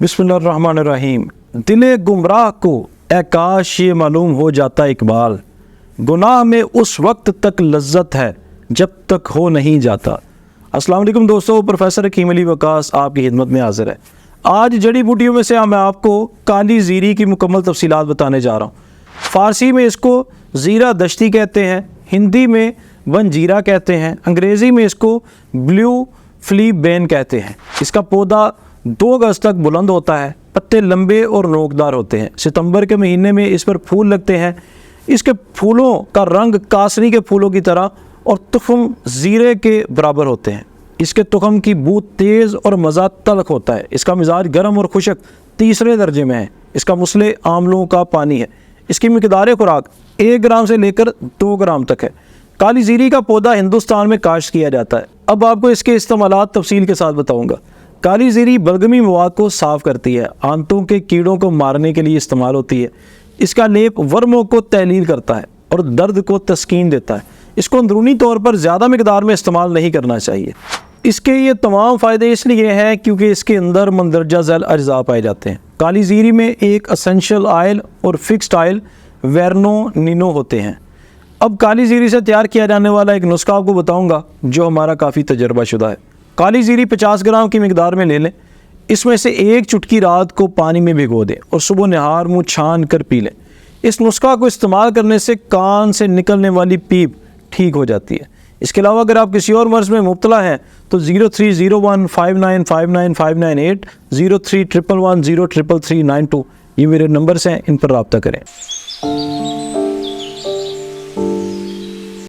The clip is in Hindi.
बिस्मिल्लाहिर्रहमानिर्रहीम। दिले गुमराह को ए काश ये मालूम हो जाता इकबाल, गुनाह में उस वक्त तक लज्जत है जब तक हो नहीं जाता। अस्सलाम वालेकुम दोस्तों, प्रोफेसर हकीम अली वकास आपकी खिदमत में हाजिर है। आज जड़ी बूटियों में से मैं आपको काली ज़ीरी की मुकम्मल तफसीलात बताने जा रहा हूँ। फ़ारसी में इसको ज़ीरा दश्ती कहते हैं, हिंदी में वनजीरा कहते हैं, अंग्रेज़ी में इसको ब्लू फ्ली बेन कहते हैं। इसका पौधा 2 गज तक बुलंद होता है, पत्ते लंबे और नोकदार होते हैं। सितंबर के महीने में इस पर फूल लगते हैं। इसके फूलों का रंग कासनी के फूलों की तरह और तुखम ज़ीरे के बराबर होते हैं। इसके तुखम की बू तेज़ और मज़ा तल्ख होता है। इसका मिजाज गर्म और खुशक तीसरे दर्जे में है। इसका मुसले आमलों का पानी है। इसकी मिकदार खुराक 1 ग्राम से लेकर 2 ग्राम तक है। काली ज़ीरी का पौधा हिंदुस्तान में काश्त किया जाता है। अब आपको इसके इस्तेमालात तफसील के साथ बताऊँगा। काली ज़ीरी बलगमी मवाद को साफ़ करती है, आंतों के कीड़ों को मारने के लिए इस्तेमाल होती है। इसका लेप वर्मों को तहलील करता है और दर्द को तस्कीन देता है। इसको अंदरूनी तौर पर ज़्यादा मिकदार में इस्तेमाल नहीं करना चाहिए। इसके ये तमाम फ़ायदे इसलिए हैं क्योंकि इसके अंदर मंदरजा ज़ैल अज्जा पाए जाते हैं। काली ज़ीरी में एक असेंशियल आयल और फिक्स्ड आयल वेरनोनिनो होते हैं। अब काली ज़ीरी से तैयार किया जाने वाला एक नुस्खा आपको बताऊँगा जो हमारा काफ़ी तजर्बा शुदा है। काली ज़ीरी 50 ग्राम की मिकदार में ले लें। इसमें से 1 चुटकी रात को पानी में भिगो दें और सुबह नहार मुँह छान कर पी लें। इस नुस्खा को इस्तेमाल करने से कान से निकलने वाली पीप ठीक हो जाती है। इसके अलावा अगर आप किसी और मर्ज़ में मुब्तला हैं तो 030159595998 0311103392 ये मेरे नंबर्स हैं, इन पर रब्ता करें।